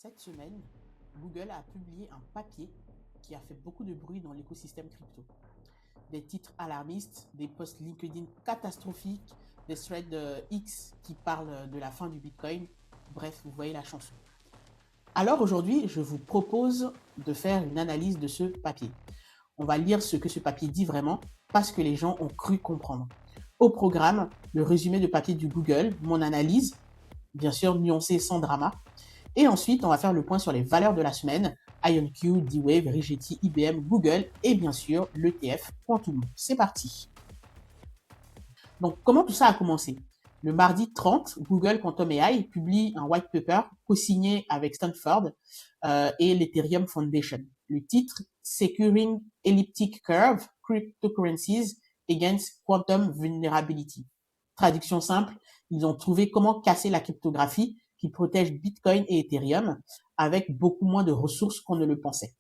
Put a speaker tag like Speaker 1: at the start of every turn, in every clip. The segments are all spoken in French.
Speaker 1: Cette semaine, Google a publié un papier qui a fait beaucoup de bruit dans l'écosystème crypto. Des titres alarmistes, des posts LinkedIn catastrophiques, des threads X qui parlent de la fin du Bitcoin. Bref, vous voyez la chanson. Alors aujourd'hui, je vous propose de faire une analyse de ce papier. On va lire ce que ce papier dit vraiment, pas ce que les gens ont cru comprendre. Au programme, le résumé de papier du Google, mon analyse, bien sûr nuancée sans drama. Et ensuite, on va faire le point sur les valeurs de la semaine, IonQ, D-Wave, Rigetti, IBM, Google et bien sûr l'ETF Quantum. C'est parti. Donc, comment tout ça a commencé? Le mardi 30, Google Quantum AI publie un white paper co-signé avec Stanford et l'Ethereum Foundation. Le titre, Securing Elliptic Curve Cryptocurrencies Against Quantum Vulnerability. Traduction simple, ils ont trouvé comment casser la cryptographie qui protège Bitcoin et Ethereum avec beaucoup moins de ressources qu'on ne le pensait.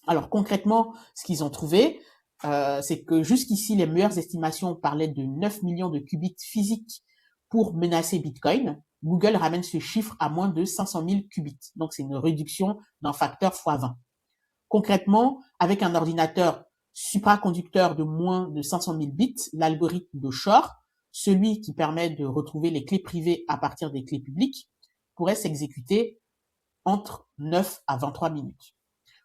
Speaker 1: Alors concrètement, ce qu'ils ont trouvé, c'est que jusqu'ici, les meilleures estimations parlaient de 9 millions de qubits physiques pour menacer Bitcoin. Google ramène ce chiffre à moins de 500 000 qubits. Donc, c'est une réduction d'un facteur x20. Concrètement, avec un ordinateur supraconducteur de moins de 500 000 bits, l'algorithme de Shor, celui qui permet de retrouver les clés privées à partir des clés publiques, pourrait s'exécuter entre 9 à 23 minutes.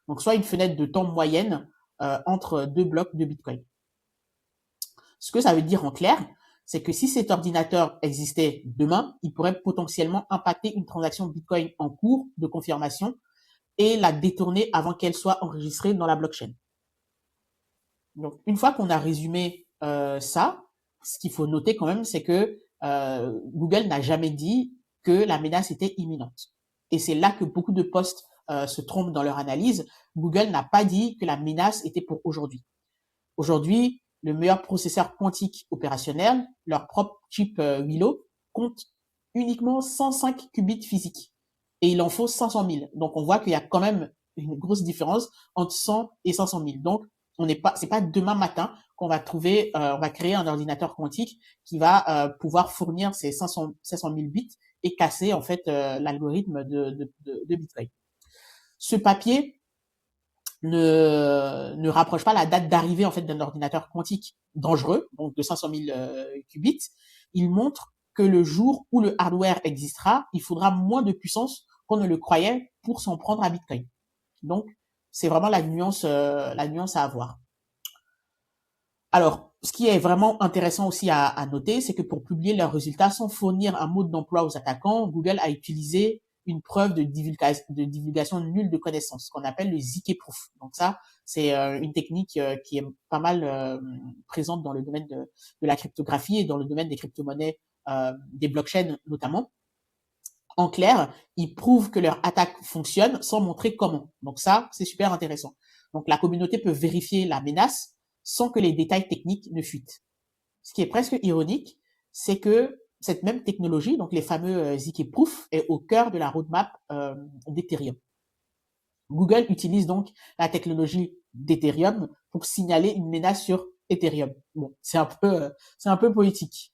Speaker 1: Donc, soit une fenêtre de temps moyenne entre deux blocs de Bitcoin. Ce que ça veut dire en clair, c'est que si cet ordinateur existait demain, il pourrait potentiellement impacter une transaction Bitcoin en cours de confirmation et la détourner avant qu'elle soit enregistrée dans la blockchain. Donc, une fois qu'on a résumé ça, ce qu'il faut noter quand même, c'est que Google n'a jamais dit que la menace était imminente. Et c'est là que beaucoup de posts se trompent dans leur analyse. Google n'a pas dit que la menace était pour aujourd'hui. Aujourd'hui, le meilleur processeur quantique opérationnel, leur propre chip Willow, compte uniquement 105 qubits physiques. Et il en faut 500 000. Donc, on voit qu'il y a quand même une grosse différence entre 100 et 500 000. Donc, c'est pas demain matin qu'on va trouver, on va créer un ordinateur quantique qui va pouvoir fournir ces 500 000 bits et casser en fait l'algorithme de Bitcoin. Ce papier ne rapproche pas la date d'arrivée en fait d'un ordinateur quantique dangereux, donc de 500 000 qubits. Il montre que le jour où le hardware existera, il faudra moins de puissance qu'on ne le croyait pour s'en prendre à Bitcoin. Donc, c'est vraiment la nuance à avoir. Alors, ce qui est vraiment intéressant aussi à noter, c'est que pour publier leurs résultats sans fournir un mode d'emploi aux attaquants, Google a utilisé une preuve de divulgation nulle de connaissances, qu'on appelle le ZK Proof. Donc ça, c'est une technique qui est pas mal présente dans le domaine de la cryptographie et dans le domaine des crypto-monnaies, des blockchains notamment. En clair, ils prouvent que leur attaque fonctionne sans montrer comment. Donc ça, c'est super intéressant. Donc la communauté peut vérifier la menace sans que les détails techniques ne fuitent. Ce qui est presque ironique, c'est que cette même technologie, donc les fameux ZK Proof, est au cœur de la roadmap d'Ethereum. Google utilise donc la technologie d'Ethereum pour signaler une menace sur Ethereum. Bon, c'est un peu politique.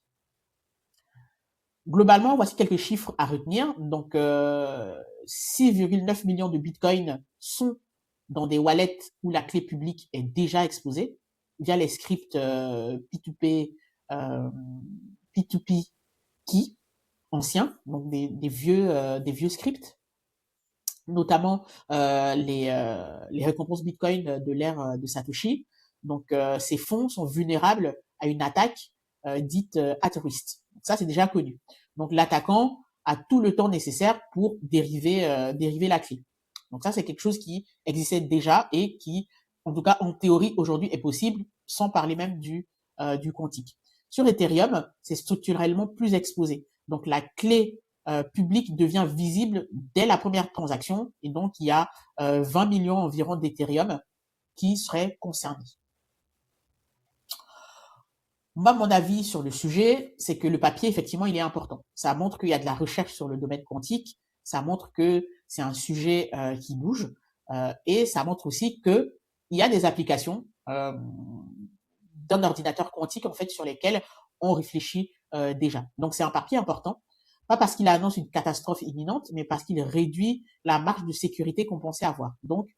Speaker 1: Globalement, voici quelques chiffres à retenir. Donc, 6,9 millions de bitcoins sont dans des wallets où la clé publique est déjà exposée via les scripts P2P, P2P key anciens, donc des vieux scripts, notamment les récompenses bitcoin de l'ère de Satoshi. Donc, ces fonds sont vulnérables à une attaque dite at risk. Ça, c'est déjà connu. Donc, l'attaquant a tout le temps nécessaire pour dériver la clé. Donc, ça, c'est quelque chose qui existait déjà et qui, en tout cas, en théorie, aujourd'hui, est possible, sans parler même du quantique. Sur Ethereum, c'est structurellement plus exposé. Donc, la clé publique devient visible dès la première transaction et donc, il y a 20 millions environ d'Ethereum qui seraient concernés. Moi, mon avis sur le sujet, c'est que le papier, effectivement, il est important. Ça montre qu'il y a de la recherche sur le domaine quantique. Ça montre que c'est un sujet qui bouge. Et ça montre aussi que il y a des applications d'un ordinateur quantique, en fait, sur lesquelles on réfléchit déjà. Donc, c'est un papier important. pas parce qu'il annonce une catastrophe imminente, mais parce qu'il réduit la marge de sécurité qu'on pensait avoir. Donc,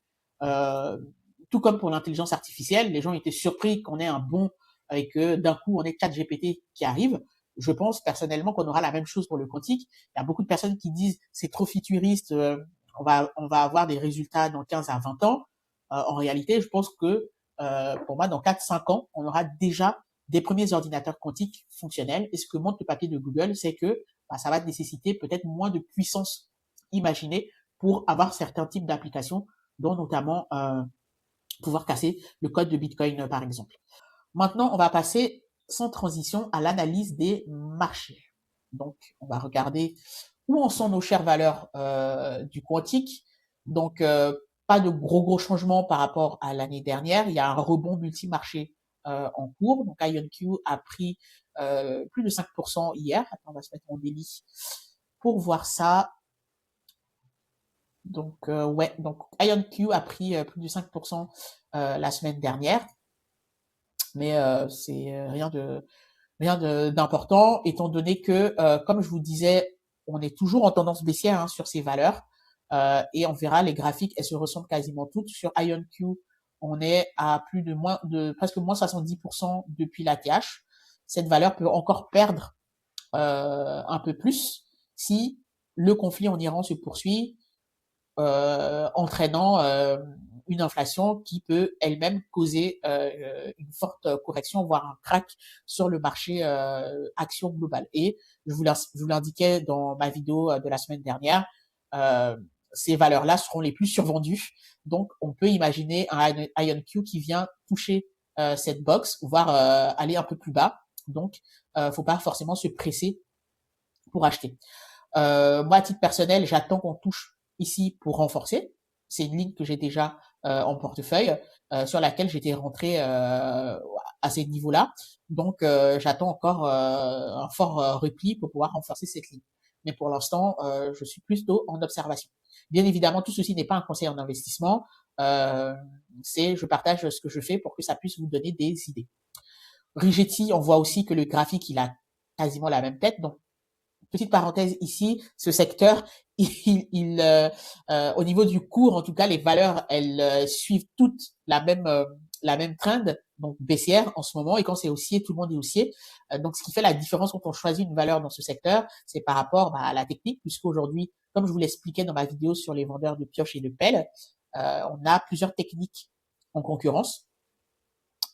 Speaker 1: euh, tout comme pour l'intelligence artificielle, les gens étaient surpris qu'on ait un bond et que d'un coup on ait ChatGPT qui arrive. Je pense personnellement qu'on aura la même chose pour le quantique. Il y a beaucoup de personnes qui disent c'est trop futuriste, on va avoir des résultats dans 15 à 20 ans. En réalité, je pense que pour moi, dans 4-5 ans, on aura déjà des premiers ordinateurs quantiques fonctionnels. Et ce que montre le papier de Google, c'est que ça va nécessiter peut-être moins de puissance imaginée pour avoir certains types d'applications, dont notamment pouvoir casser le code de Bitcoin, par exemple. Maintenant, on va passer sans transition à l'analyse des marchés. Donc, on va regarder où en sont nos chères valeurs du quantique. Donc, pas de gros changements par rapport à l'année dernière. Il y a un rebond multi-marché en cours. Donc, IonQ a pris plus de 5% hier. Attends, on va se mettre en délit pour voir ça. Donc, ouais, donc IonQ a pris plus de 5% la semaine dernière. Mais c'est rien d'important, étant donné que, comme je vous disais, on est toujours en tendance baissière hein, sur ces valeurs. Et on verra, les graphiques, elles se ressemblent quasiment toutes. Sur IonQ, on est à plus de presque moins 70% depuis l'ATH. Cette valeur peut encore perdre un peu plus si le conflit en Iran se poursuit, entraînant une inflation qui peut elle-même causer une forte correction, voire un crack sur le marché action global. Et je vous l'indiquais dans ma vidéo de la semaine dernière, ces valeurs-là seront les plus survendues. Donc, on peut imaginer un IonQ qui vient toucher cette box, voire aller un peu plus bas. Donc, faut pas forcément se presser pour acheter. Moi, à titre personnel, j'attends qu'on touche ici pour renforcer. C'est une ligne que j'ai déjà en portefeuille, sur laquelle j'étais rentré à ces niveaux-là. Donc, j'attends encore un fort repli pour pouvoir renforcer cette ligne. Mais pour l'instant, je suis plutôt en observation. Bien évidemment, tout ceci n'est pas un conseil en investissement. Je partage ce que je fais pour que ça puisse vous donner des idées. Rigetti, on voit aussi que le graphique, il a quasiment la même tête. Donc, petite parenthèse ici, ce secteur, au niveau du cours, en tout cas, les valeurs, elles suivent toutes la même trend, donc baissière en ce moment. Et quand c'est haussier, tout le monde est haussier. Donc, ce qui fait la différence quand on choisit une valeur dans ce secteur, c'est par rapport à la technique, puisqu'aujourd'hui, comme je vous l'expliquais dans ma vidéo sur les vendeurs de pioches et de pelles, on a plusieurs techniques en concurrence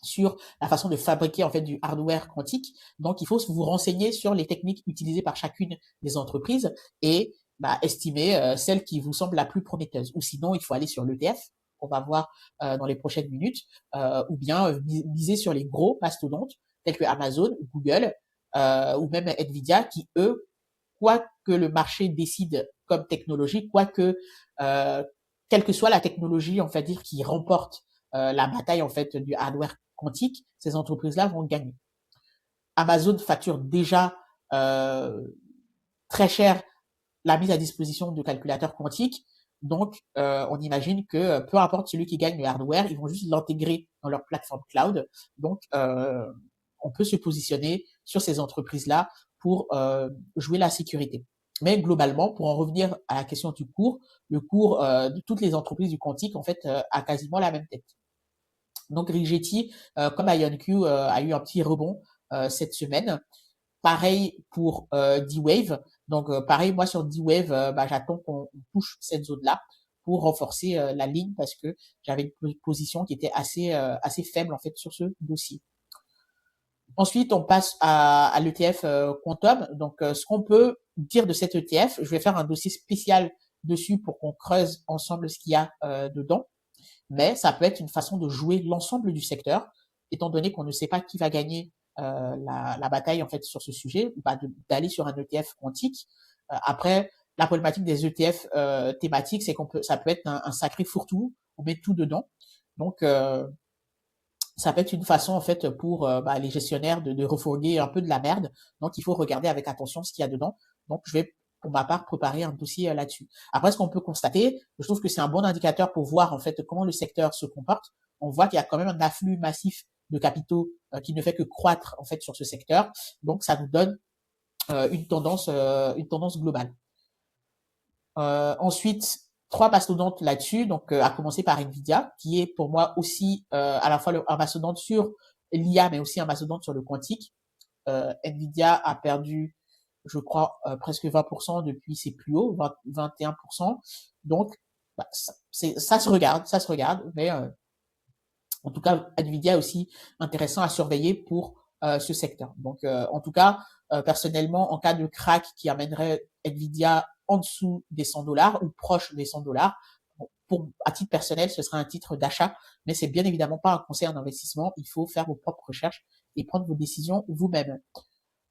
Speaker 1: sur la façon de fabriquer en fait du hardware quantique. Donc, il faut vous renseigner sur les techniques utilisées par chacune des entreprises et estimer celle qui vous semble la plus prometteuse. Ou sinon, il faut aller sur l'ETF, qu'on va voir dans les prochaines minutes, ou bien miser sur les gros mastodontes tels que Amazon, Google ou même Nvidia, qui eux, quoi que le marché décide comme technologie, quelle que soit la technologie, on va dire, qui remporte la bataille en fait du hardware quantique, ces entreprises-là vont gagner. Amazon facture déjà très cher la mise à disposition de calculateurs quantiques. Donc, on imagine que peu importe celui qui gagne le hardware, ils vont juste l'intégrer dans leur plateforme cloud. Donc, on peut se positionner sur ces entreprises-là pour jouer la sécurité. Mais globalement, pour en revenir à la question du cours, le cours de toutes les entreprises du quantique, en fait, a quasiment la même tête. Donc Rigetti, comme IonQ, a eu un petit rebond cette semaine. Pareil pour D-Wave. Donc pareil, moi sur D-Wave, j'attends qu'on touche cette zone-là pour renforcer la ligne parce que j'avais une position qui était assez faible en fait sur ce dossier. Ensuite, on passe à l'ETF Quantum. Donc, ce qu'on peut dire de cet ETF, je vais faire un dossier spécial dessus pour qu'on creuse ensemble ce qu'il y a dedans. Mais ça peut être une façon de jouer l'ensemble du secteur, étant donné qu'on ne sait pas qui va gagner la bataille en fait sur ce sujet, d'aller sur un ETF quantique. Après, la problématique des ETF thématiques, c'est ça peut être un sacré fourre-tout, on met tout dedans. Donc ça peut être une façon en fait pour les gestionnaires de refourguer un peu de la merde. Donc il faut regarder avec attention ce qu'il y a dedans. Donc je vais pour ma part préparer un dossier là-dessus. Après, ce qu'on peut constater, je trouve que c'est un bon indicateur pour voir en fait comment le secteur se comporte. On voit qu'il y a quand même un afflux massif de capitaux qui ne fait que croître en fait sur ce secteur. Donc ça nous donne une tendance globale. Ensuite, trois mastodontes là-dessus, donc à commencer par Nvidia, qui est pour moi aussi à la fois un mastodonte sur l'IA, mais aussi un mastodonte sur le quantique. Nvidia a perdu, je crois, presque 20% depuis ses plus hauts, 21%. Donc, bah, ça se regarde, mais en tout cas, Nvidia est aussi intéressant à surveiller pour ce secteur. Donc, en tout cas, personnellement, en cas de crack qui amènerait Nvidia en dessous des $100 ou proche des $100, à titre personnel, ce serait un titre d'achat, mais c'est bien évidemment pas un conseil en investissement. Il faut faire vos propres recherches et prendre vos décisions vous-même.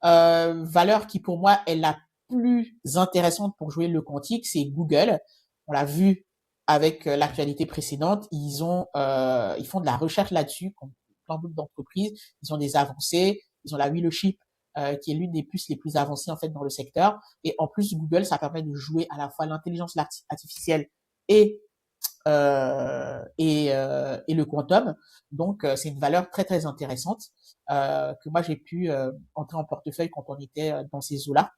Speaker 1: Valeur qui pour moi est la plus intéressante pour jouer le quantique, c'est Google. On l'a vu avec l'actualité précédente, ils font de la recherche là-dessus, comme plein d'autres d'entreprises. Ils ont des avancées, ils ont la Willowship qui est l'une des puces les plus avancées en fait dans le secteur. Et en plus, Google, ça permet de jouer à la fois l'intelligence artificielle et et le quantum. Donc, c'est une valeur très très intéressante que moi j'ai pu entrer en portefeuille quand on était dans ces eaux-là.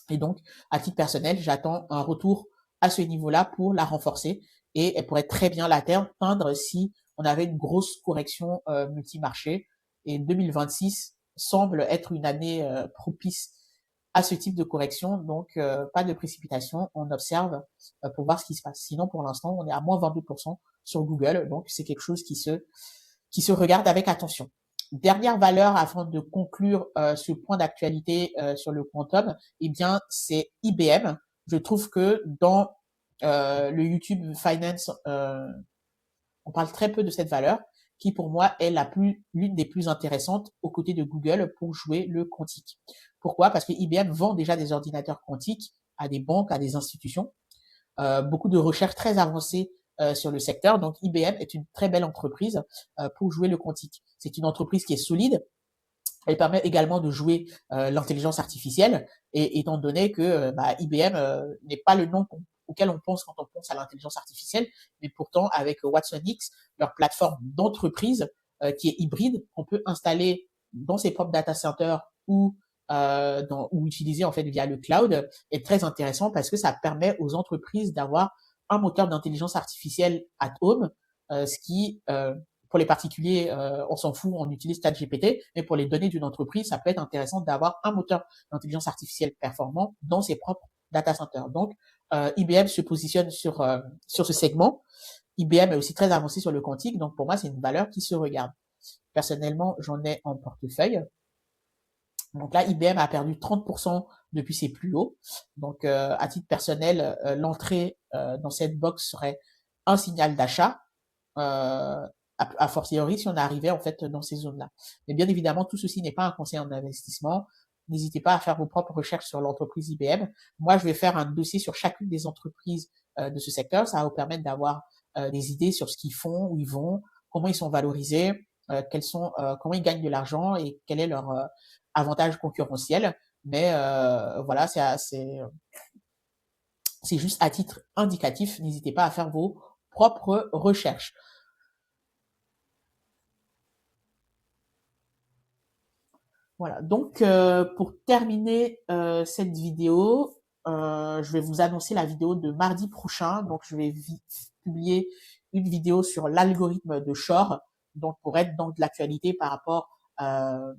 Speaker 1: Et donc, à titre personnel, j'attends un retour à ce niveau-là pour la renforcer et elle pourrait très bien l'atteindre si on avait une grosse correction multimarché. Et 2026 semble être une année propice à ce type de correction, donc pas de précipitation, on observe pour voir ce qui se passe. Sinon, pour l'instant, on est à moins 22% sur Google, donc c'est quelque chose qui se regarde avec attention. Dernière valeur avant de conclure ce point d'actualité sur le quantum, eh bien c'est IBM. Je trouve que dans le YouTube Finance, on parle très peu de cette valeur, qui pour moi est l'une des plus intéressantes aux côtés de Google pour jouer le quantique. Pourquoi? Parce que IBM vend déjà des ordinateurs quantiques à des banques, à des institutions, beaucoup de recherches très avancées sur le secteur. Donc IBM est une très belle entreprise pour jouer le quantique. C'est une entreprise qui est solide. Elle permet également de jouer l'intelligence artificielle, et étant donné que IBM n'est pas le nom auquel on pense quand on pense à l'intelligence artificielle, mais pourtant avec Watson X, leur plateforme d'entreprise qui est hybride, qu'on peut installer dans ses propres data centers ou utiliser en fait via le cloud, est très intéressant parce que ça permet aux entreprises d'avoir un moteur d'intelligence artificielle at home, ce qui pour les particuliers, on s'en fout, on utilise ChatGPT, mais pour les données d'une entreprise, ça peut être intéressant d'avoir un moteur d'intelligence artificielle performant dans ses propres data centers. Donc, IBM se positionne sur ce segment. IBM est aussi très avancé sur le quantique, donc pour moi, c'est une valeur qui se regarde. Personnellement, j'en ai en portefeuille. Donc là, IBM a perdu 30% depuis ses plus hauts. Donc, à titre personnel, l'entrée dans cette box serait un signal d'achat. A fortiori si on arrivait en fait dans ces zones-là. Mais bien évidemment, tout ceci n'est pas un conseil en investissement. N'hésitez pas à faire vos propres recherches sur l'entreprise IBM. Moi, je vais faire un dossier sur chacune des entreprises de ce secteur. Ça va vous permettre d'avoir des idées sur ce qu'ils font, où ils vont, comment ils sont valorisés, comment ils gagnent de l'argent et quel est leur avantage concurrentiel. Mais voilà, c'est juste à titre indicatif. N'hésitez pas à faire vos propres recherches. Voilà, donc pour terminer cette vidéo, je vais vous annoncer la vidéo de mardi prochain. Donc je vais publier une vidéo sur l'algorithme de Shor, donc pour être dans de l'actualité par rapport à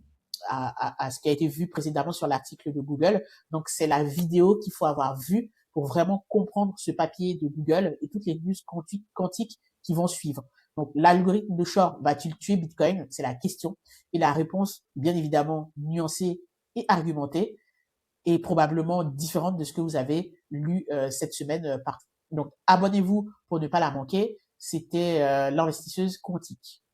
Speaker 1: ce qui a été vu précédemment sur l'article de Google. Donc c'est la vidéo qu'il faut avoir vue pour vraiment comprendre ce papier de Google et toutes les news quantiques qui vont suivre. Donc, l'algorithme de Shor va-t-il tuer Bitcoin? C'est la question. Et la réponse, bien évidemment, nuancée et argumentée, est probablement différente de ce que vous avez lu cette semaine partout. Donc, abonnez-vous pour ne pas la manquer. C'était l'investisseuse quantique.